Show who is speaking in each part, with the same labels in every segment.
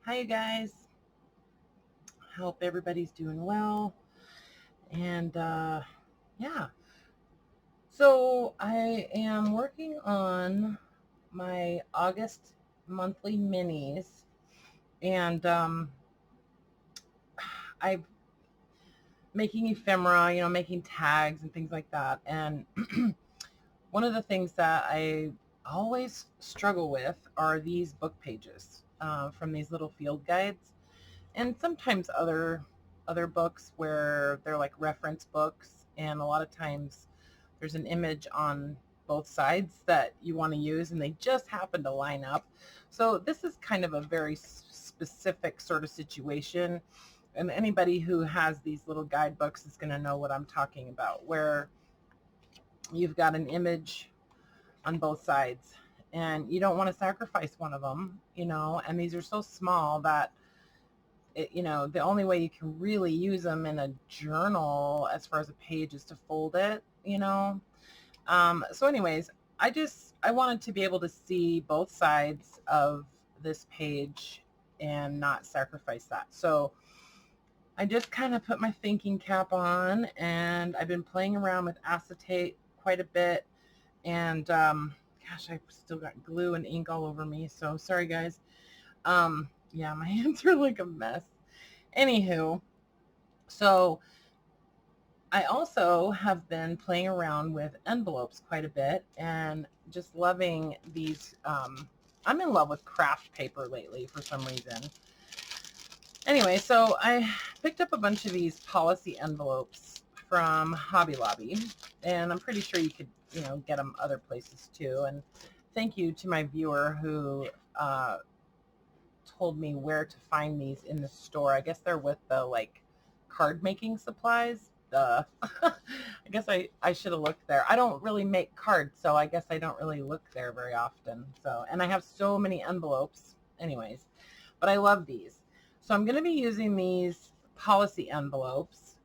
Speaker 1: Hi, you guys. Hope everybody's doing well. And yeah, so I am working on my August monthly minis, and I'm making ephemera, making tags and things like that. And one of the things that I always struggle with are these book pages from these little field guides, and sometimes other books where they're like reference books, and a lot of times there's an image on both sides that you want to use and they just happen to line up. So this is kind of a very specific sort of situation, and anybody who has these little guidebooks is going to know what I'm talking about, where you've got an image on both sides and you don't want to sacrifice one of them, and these are so small that the only way you can really use them in a journal as far as a page is to fold it. So anyways, I wanted to be able to see both sides of this page and not sacrifice that. So I just kind of put my thinking cap on, and I've been playing around with acetate quite a bit. And gosh, I still got glue and ink all over me. So sorry, guys. Yeah, my hands are like a mess. Anywho, so I also have been playing around with envelopes quite a bit and just loving these. I'm in love with craft paper lately for some reason. Anyway, so I picked up a bunch of these policy envelopes from Hobby Lobby, and I'm pretty sure you could, get them other places too. And thank you to my viewer who told me where to find these in the store. I guess they're with the card making supplies. I guess I should have looked there. I don't really make cards, so I guess I don't really look there very often. So, and I have so many envelopes anyways, but I love these. So I'm going to be using these policy envelopes.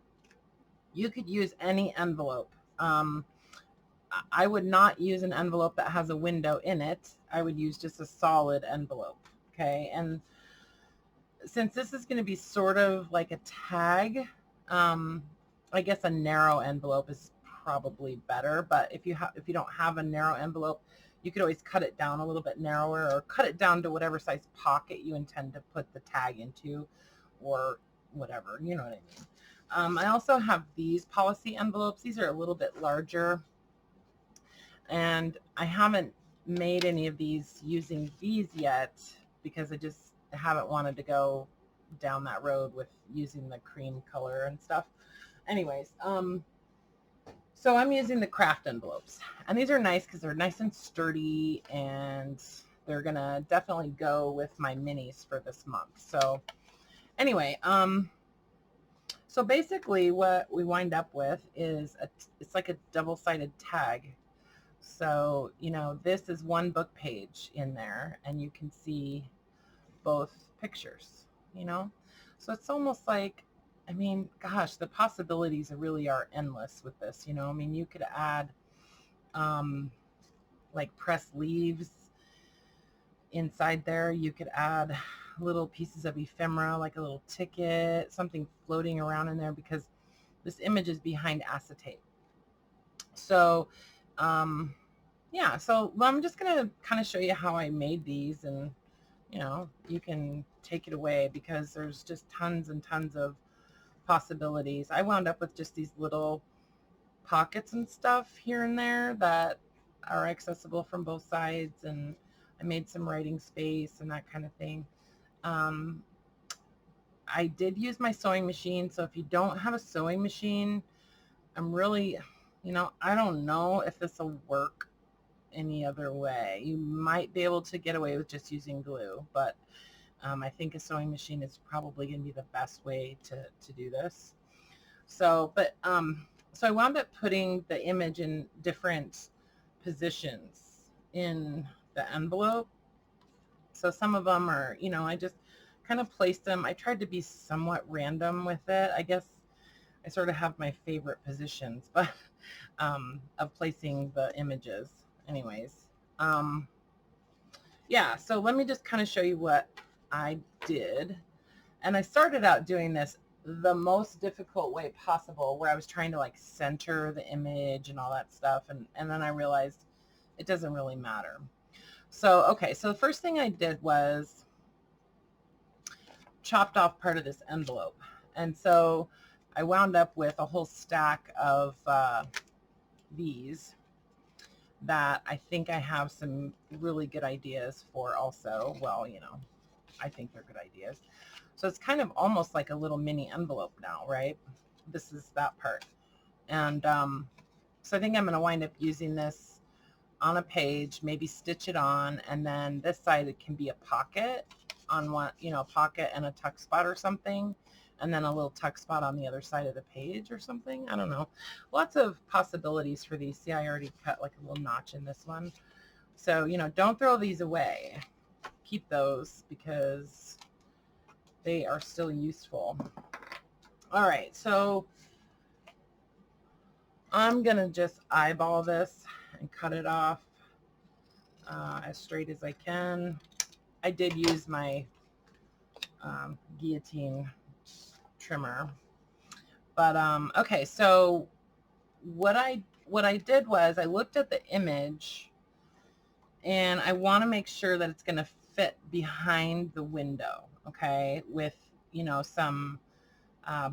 Speaker 1: You could use any envelope. I would not use an envelope that has a window in it. I would use just a solid envelope. Okay. And since this is going to be sort of like a tag, I guess a narrow envelope is probably better. But if you don't have a narrow envelope, you could always cut it down a little bit narrower, or cut it down to whatever size pocket you intend to put the tag into, or whatever. You know what I mean? I also have these policy envelopes. These are a little bit larger, and I haven't made any of these using these yet because I just haven't wanted to go down that road with using the cream color and stuff. Anyways, so I'm using the craft envelopes, and these are nice because they're nice and sturdy, and they're gonna definitely go with my minis for this month. So anyway, so basically what we wind up with is it's like a double-sided tag. So, this is one book page in there, and you can see both pictures. So it's almost like, gosh, the possibilities really are endless with this. You could add like pressed leaves inside there. You could add little pieces of ephemera, like a little ticket, something floating around in there, because this image is behind acetate. So, yeah, so I'm just going to kind of show you how I made these, and, you can take it away because there's just tons and tons of possibilities. I wound up with just these little pockets and stuff here and there that are accessible from both sides, and I made some writing space and that kind of thing. I did use my sewing machine, so if you don't have a sewing machine, I'm really, I don't know if this will work any other way. You might be able to get away with just using glue, but I think a sewing machine is probably going to be the best way to do this. So I wound up putting the image in different positions in the envelope. So some of them are, I just kind of placed them. I tried to be somewhat random with it. I guess I sort of have my favorite positions, but of placing the images. Anyways, yeah, so let me just kind of show you what I did, and I started out doing this the most difficult way possible, where I was trying to like center the image and all that stuff, and then I realized it doesn't really matter. So okay, so the first thing I did was chopped off part of this envelope, and so I wound up with a whole stack of these that I think I have some really good ideas for also. Well, you know, I think they're good ideas. So it's kind of almost like a little mini envelope now, right? This is that part. And so I think I'm going to wind up using this on a page, maybe stitch it on, and then this side it can be a pocket on one, you know, a pocket and a tuck spot or something, and then a little tuck spot on the other side of the page or something. I don't know. Lots of possibilities for these. See, I already cut like a little notch in this one. So, you know, don't throw these away. Keep those because they are still useful. All right, so I'm going to just eyeball this and cut it off as straight as I can. I did use my guillotine trimmer, but okay. So what I did was I looked at the image, and I want to make sure that it's going to fit behind the window. Okay, with, you know, some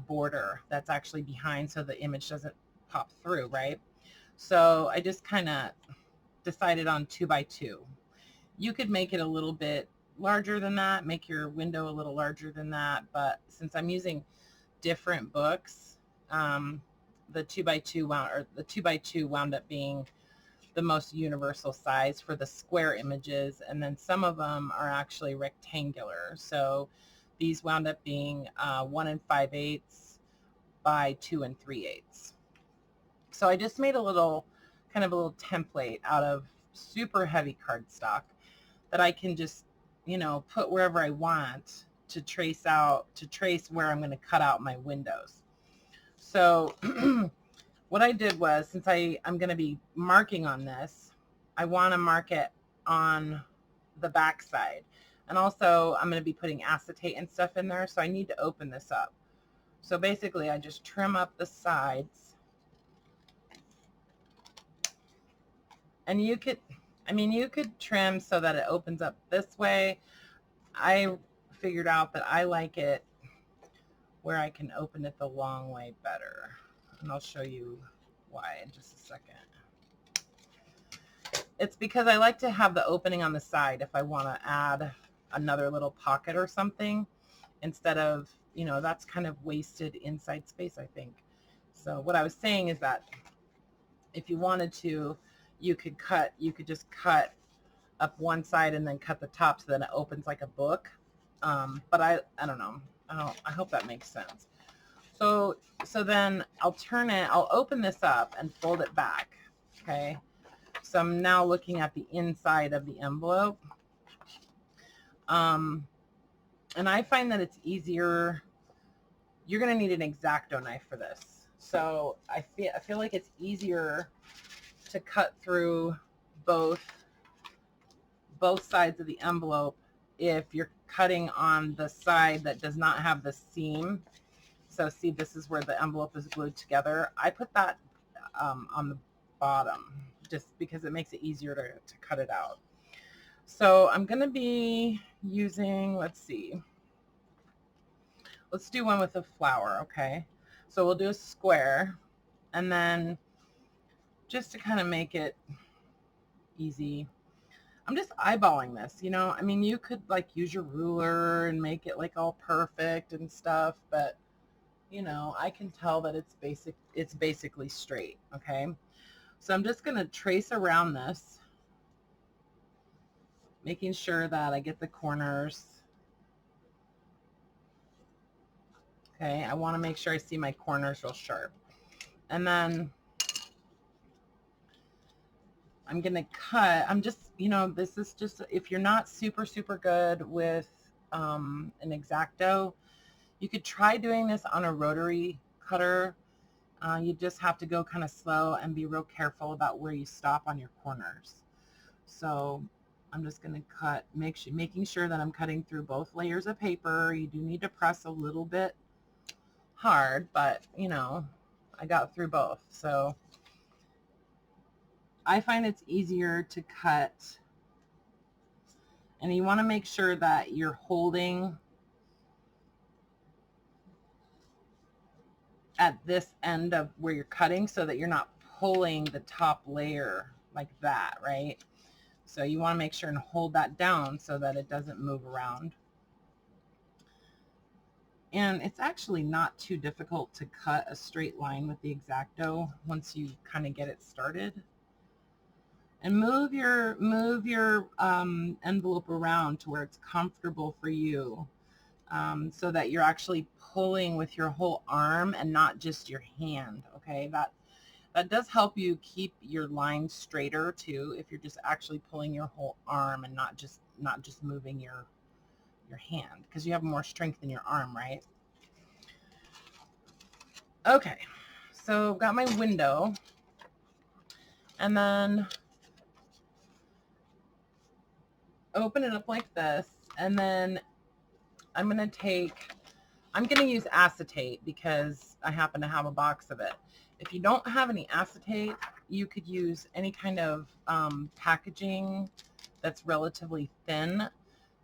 Speaker 1: border that's actually behind, so the image doesn't pop through, right? So I just kind of decided on 2 by 2. You could make it a little bit larger than that, make your window a little larger than that, but since I'm using different books, the 2 by 2 wound up being the most universal size for the square images, and then some of them are actually rectangular. So these wound up being 1 5/8 by 2 3/8. So I just made a little template out of super heavy cardstock that I can just, you know, put wherever I want to trace where I'm going to cut out my windows. So what I did was, since I'm going to be marking on this, I want to mark it on the back side. And also I'm going to be putting acetate and stuff in there, so I need to open this up. So basically I just trim up the sides, and you could trim so that it opens up this way. I figured out that I like it where I can open it the long way better, and I'll show you why in just a second. It's because I like to have the opening on the side if I want to add another little pocket or something, instead of, you know, that's kind of wasted inside space, I think. So what I was saying is that if you wanted to, you could just cut up one side and then cut the top, so then it opens like a book. But I don't know. I hope that makes sense. So then I'll open this up and fold it back. Okay. So I'm now looking at the inside of the envelope. And I find that it's easier. You're going to need an X-Acto knife for this. So I feel like it's easier to cut through both sides of the envelope if you're cutting on the side that does not have the seam. So see, this is where the envelope is glued together. I put that on the bottom just because it makes it easier to cut it out. So I'm going to be using, let's do one with a flower. Okay, so we'll do a square, and then just to kind of make it easy, I'm just eyeballing this, you know. I mean, you could like use your ruler and make it like all perfect and stuff, but you know, I can tell that it's basically straight. Okay, so I'm just going to trace around this, making sure that I get the corners. Okay, I want to make sure I see my corners real sharp. And then I'm going to cut. I'm just, you know, this is just, if you're not super good with an X-Acto, you could try doing this on a rotary cutter. You just have to go kind of slow and be real careful about where you stop on your corners. So I'm just going to cut, making sure that I'm cutting through both layers of paper. You do need to press a little bit hard, but you know, I got through both. So I find it's easier to cut, and you want to make sure that you're holding at this end of where you're cutting so that you're not pulling the top layer like that, right? So you want to make sure and hold that down so that it doesn't move around. And it's actually not too difficult to cut a straight line with the X-Acto once you kind of get it started. And move your envelope around to where it's comfortable for you, so that you're actually pulling with your whole arm and not just your hand. Okay, that does help you keep your line straighter too, if you're just actually pulling your whole arm and not just moving your hand, because you have more strength in your arm, right? Okay, so I've got my window, and then open it up like this, and then I'm going to use acetate because I happen to have a box of it. If you don't have any acetate, you could use any kind of packaging that's relatively thin,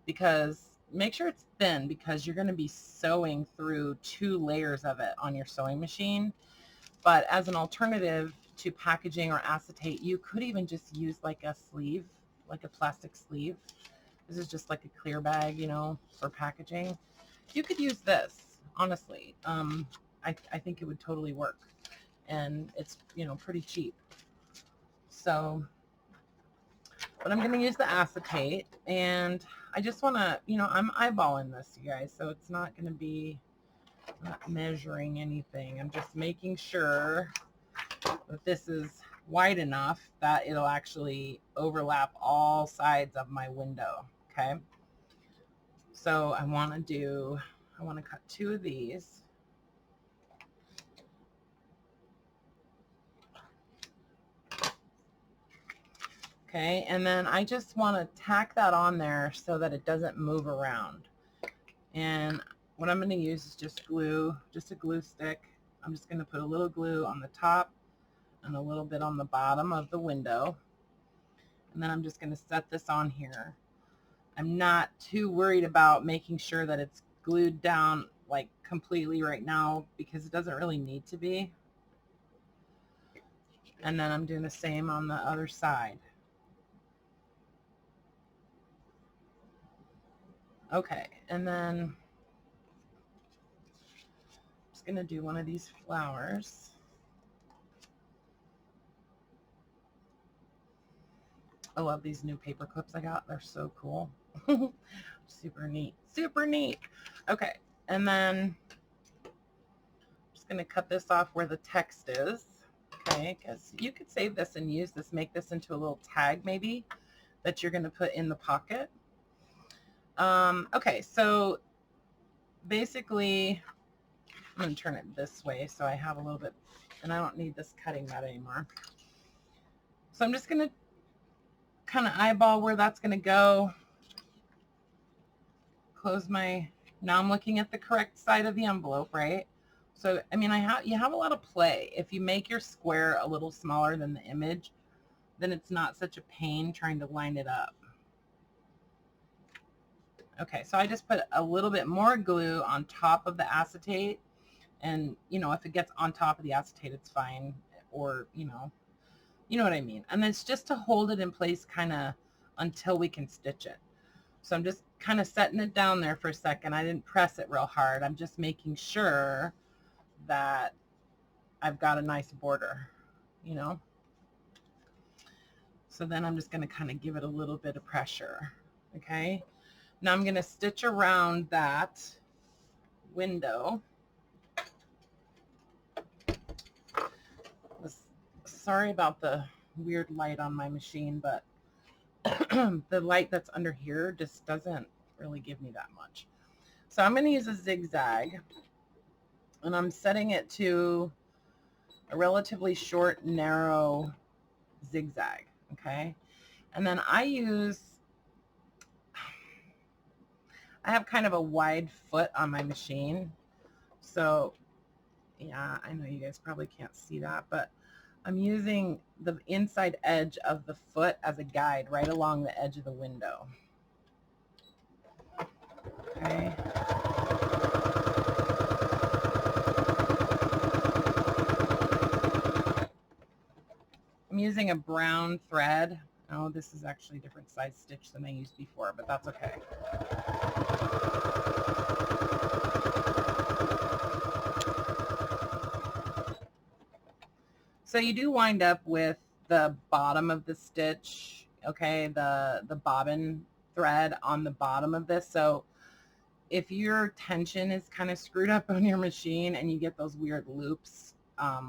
Speaker 1: because make sure it's thin, because you're going to be sewing through 2 layers of it on your sewing machine. But as an alternative to packaging or acetate, you could even just use like a sleeve, like a plastic sleeve. This is just like a clear bag, you know, for packaging. You could use this, honestly. I think it would totally work. And it's, you know, pretty cheap. So, but I'm going to use the acetate, and I just want to, you know, I'm eyeballing this, you guys, so it's not going to be, I'm not measuring anything. I'm just making sure that this is wide enough that it'll actually overlap all sides of my window. Okay. So I want to cut 2 of these. Okay, and then I just want to tack that on there so that it doesn't move around. And what I'm going to use is just glue, just a glue stick. I'm just going to put a little glue on the top and a little bit on the bottom of the window. And then I'm just going to set this on here. I'm not too worried about making sure that it's glued down like completely right now, because it doesn't really need to be. And then I'm doing the same on the other side. Okay, and then I'm just going to do one of these flowers. I love these new paper clips I got. They're so cool. Super neat. Super neat. Okay, and then I'm just going to cut this off where the text is. Okay, because you could save this and use this, make this into a little tag maybe that you're going to put in the pocket. Okay, so basically I'm going to turn it this way so I have a little bit, and I don't need this cutting mat anymore. So I'm just going to kind of eyeball where that's going to go. Close my, now I'm looking at the correct side of the envelope, right? So, I mean, you have a lot of play. If you make your square a little smaller than the image, then it's not such a pain trying to line it up. Okay, so I just put a little bit more glue on top of the acetate, and you know, if it gets on top of the acetate, it's fine, or you know what I mean. And it's just to hold it in place kind of until we can stitch it. So I'm just kind of setting it down there for a second. I didn't press it real hard. I'm just making sure that I've got a nice border, you know. So then I'm just going to kind of give it a little bit of pressure. Okay. Now I'm going to stitch around that window. Sorry about the weird light on my machine, but the light that's under here just doesn't really give me that much. So I'm going to use a zigzag, and I'm setting it to a relatively short, narrow zigzag. Okay. And then I use I have kind of a wide foot on my machine. So yeah, I know you guys probably can't see that, but I'm using the inside edge of the foot as a guide right along the edge of the window. Okay. I'm using a brown thread. Oh, this is actually a different size stitch than I used before, but that's okay. So you do wind up with the bottom of the stitch, okay, the bobbin thread on the bottom of this. So if your tension is kind of screwed up on your machine and you get those weird loops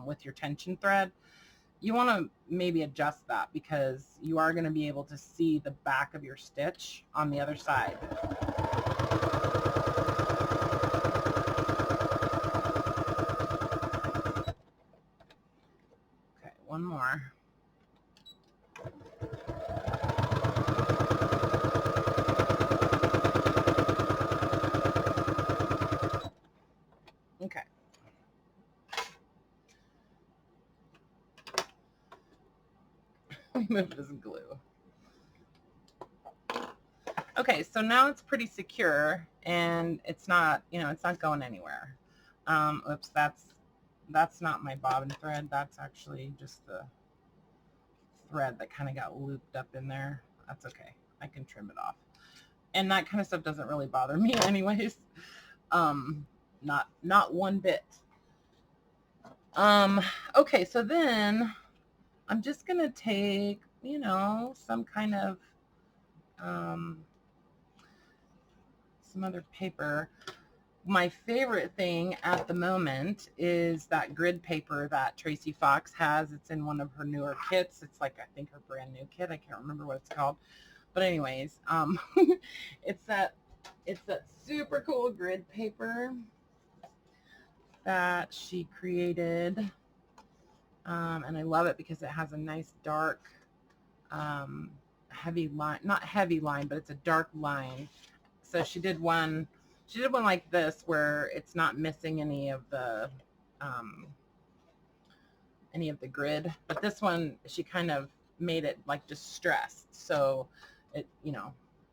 Speaker 1: with your tension thread, you want to maybe adjust that, because you are going to be able to see the back of your stitch on the other side. Okay, one more. Okay. Remove this glue. Okay, so now it's pretty secure and it's not, it's not going anywhere. Oops, that's not my bobbin thread. That's actually just the thread that kind of got looped up in there. That's okay. I can trim it off. And that kind of stuff doesn't really bother me anyways. Not one bit. Okay, so then I'm just going to take, some kind of, some other paper. My favorite thing at the moment is that grid paper that Tracie Fox has. It's in one of her newer kits. It's like, I think, her brand new kit. I can't remember what it's called. But anyways, it's that super cool grid paper that she created. And I love it because it has a nice dark, heavy line, not heavy line, but it's a dark line. So she did one like this where it's not missing any of the grid, but this one she kind of made it like distressed, so it,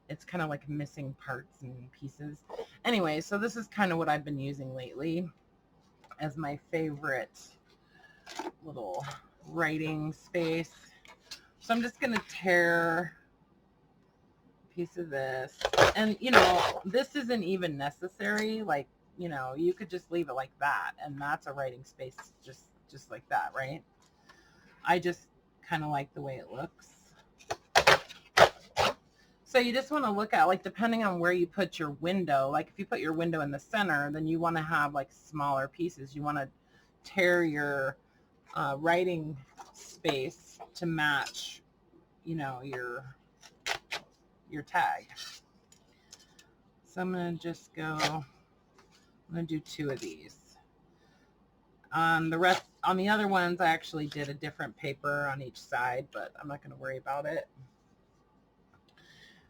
Speaker 1: it's kind of like missing parts and pieces. Anyway, so this is kind of what I've been using lately as my favorite little writing space. So I'm just going to tear a piece of this. And, this isn't even necessary. Like, you could just leave it like that. And that's a writing space just like that, right? I just kind of like the way it looks. So you just want to look at, like, depending on where you put your window, like if you put your window in the center, then you want to have like smaller pieces. You want to tear your writing space to match, your tag. So I'm going to just go, I'm going to do 2 of these. On the other ones, I actually did a different paper on each side, but I'm not going to worry about it.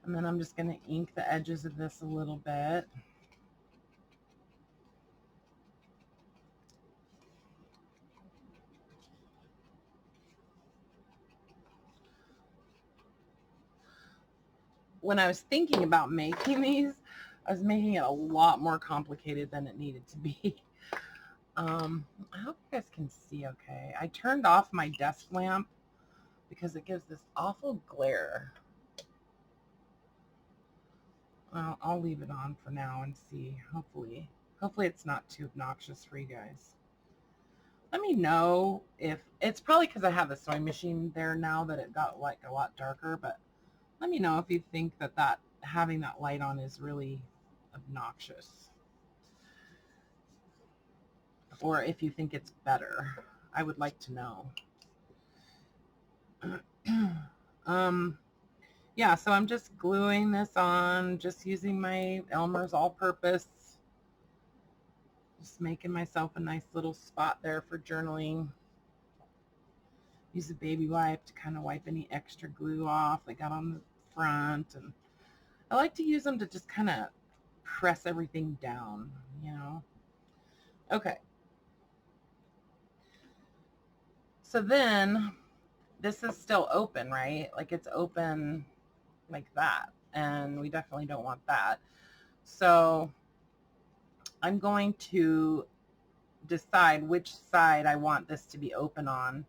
Speaker 1: And then I'm just going to ink the edges of this a little bit. When I was thinking about making these, I was making it a lot more complicated than it needed to be. I hope you guys can see okay. I turned off my desk lamp because it gives this awful glare. Well, I'll leave it on for now and see. Hopefully it's not too obnoxious for you guys. Let me know if it's probably because I have a sewing machine there now that it got like a lot darker, but let me know if you think that having that light on is really obnoxious, or if you think it's better. I would like to know. Yeah, so I'm just gluing this on, just using my Elmer's all-purpose, just making myself a nice little spot there for journaling. Use a baby wipe to kind of wipe any extra glue off that got on the front, and I like to use them to just kind of press everything down, you know. Okay. So then this is still open, right? Like it's open like that. And we definitely don't want that. So I'm going to decide which side I want this to be open on.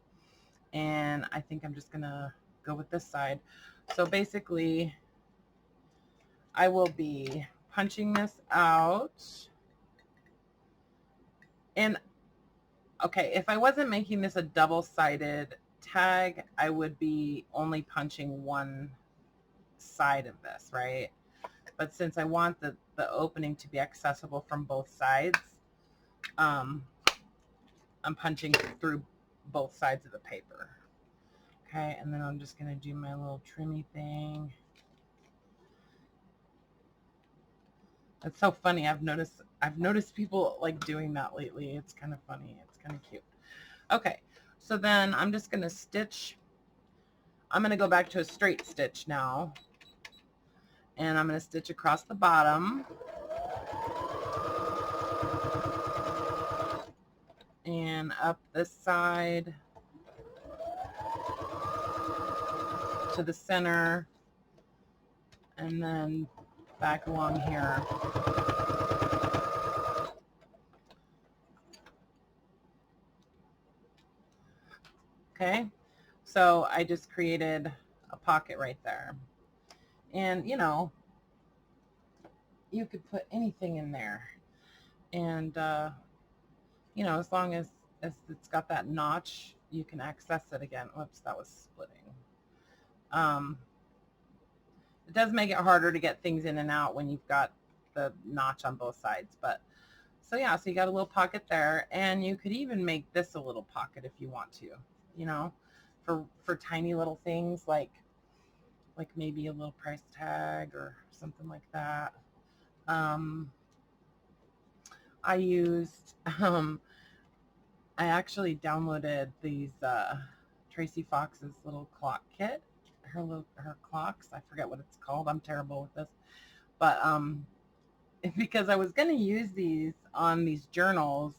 Speaker 1: And I think I'm just going to go with this side. So basically, I will be punching this out. And okay, if I wasn't making this a double-sided tag, I would be only punching one side of this, right? But since I want the opening to be accessible from both sides, I'm punching through both sides of the paper. Okay, and then I'm just going to do my little trimmy thing. It's so funny. I've noticed people like doing that lately. It's kind of funny. It's kind of cute. Okay, so then I'm just going to stitch. I'm going to go back to a straight stitch now. And I'm going to stitch across the bottom. And up this side to the center. And then back along here. Okay, so I just created a pocket right there. And, you know, you could put anything in there. And, you know, as long as it's got that notch, you can access it again. Whoops, that was splitting. It does make it harder to get things in and out when you've got the notch on both sides. But, so yeah, so you got a little pocket there. And you could even make this a little pocket if you want to, you know, for tiny little things like maybe a little price tag or something like that. I used, I actually downloaded these Tracie Fox's little clock kit, her clocks. I forget what it's called. I'm terrible with this, but because I was going to use these on these journals,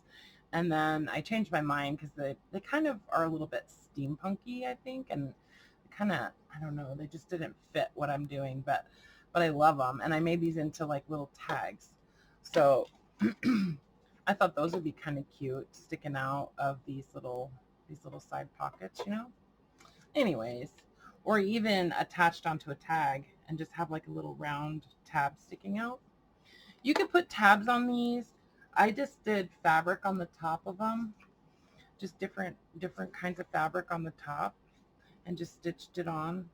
Speaker 1: and then I changed my mind because they kind of are a little bit steampunky, I think, and kind of, I don't know, they just didn't fit what I'm doing, but I love them, and I made these into like little tags. So I thought those would be kind of cute, sticking out of these little side pockets, you know. Anyways, or even attached onto a tag and just have like a little round tab sticking out. You could put tabs on these. I just did fabric on the top of them, just different kinds of fabric on the top, and just stitched it on,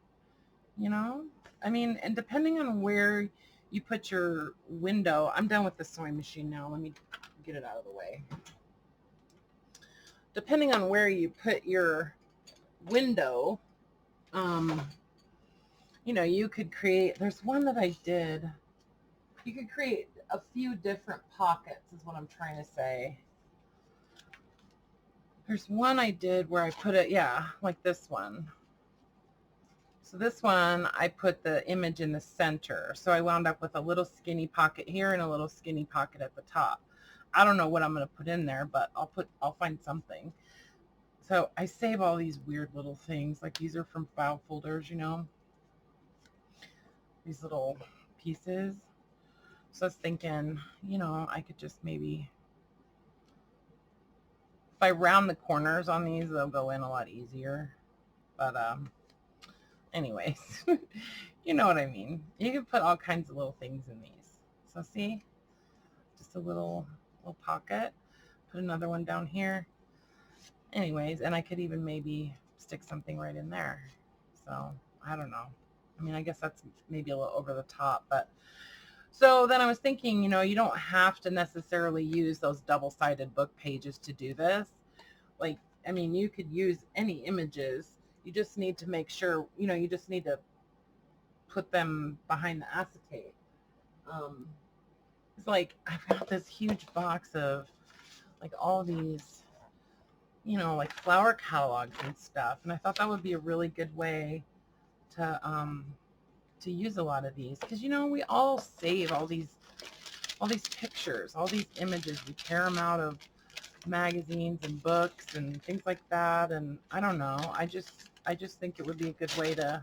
Speaker 1: you know. I mean, and depending on where you put your window, I'm done with the sewing machine now. Let me get it out of the way. Depending on where you put your window, you know, you could create, there's one that I did, you could create a few different pockets is what I'm trying to say. There's one I did where I put it, yeah, like this one. So this one, I put the image in the center. So I wound up with a little skinny pocket here and a little skinny pocket at the top. I don't know what I'm going to put in there, but I'll find something. So I save all these weird little things. Like these are from file folders, you know, these little pieces. So I was thinking, you know, I could just maybe, if I round the corners on these, they'll go in a lot easier. But, anyways, you know what I mean. You can put all kinds of little things in these. So see, just a little pocket. Put another one down here. Anyways, and I could even maybe stick something right in there. So I don't know. I mean, I guess that's maybe a little over the top, but so then I was thinking, you know, you don't have to necessarily use those double-sided book pages to do this. Like, I mean, you could use any images. You just need to make sure, you know, you just need to put them behind the acetate. It's like, I've got this huge box of like all these, you know, like flower catalogs and stuff. And I thought that would be a really good way to use a lot of these. Because, you know, we all save all these all these pictures, all these images. We tear them out of magazines and books and things like that. And I don't know. I just think it would be a good way to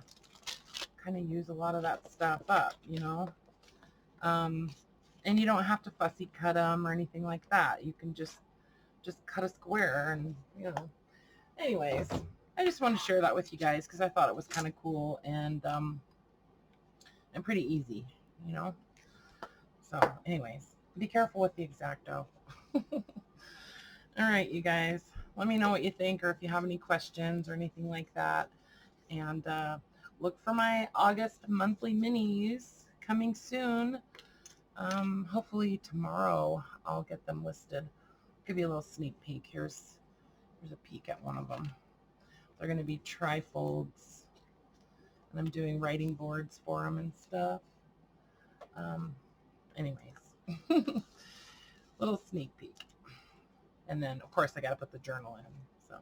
Speaker 1: kind of use a lot of that stuff up, you know. And you don't have to fussy cut them or anything like that. You can just cut a square and, you know. Anyways, I just wanted to share that with you guys because I thought it was kind of cool and pretty easy, you know. So anyways, be careful with the X-Acto. All right, you guys, let me know what you think or if you have any questions or anything like that. And look for my August monthly minis coming soon. Hopefully tomorrow I'll get them listed. I'll give you a little sneak peek. Here's a peek at one of them. They're going to be trifolds, and I'm doing writing boards for them and stuff. Anyways, little sneak peek. And then, of course, I got to put the journal in. So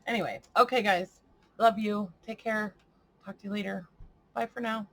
Speaker 1: anyway, okay, guys, love you. Take care. Talk to you later. Bye for now.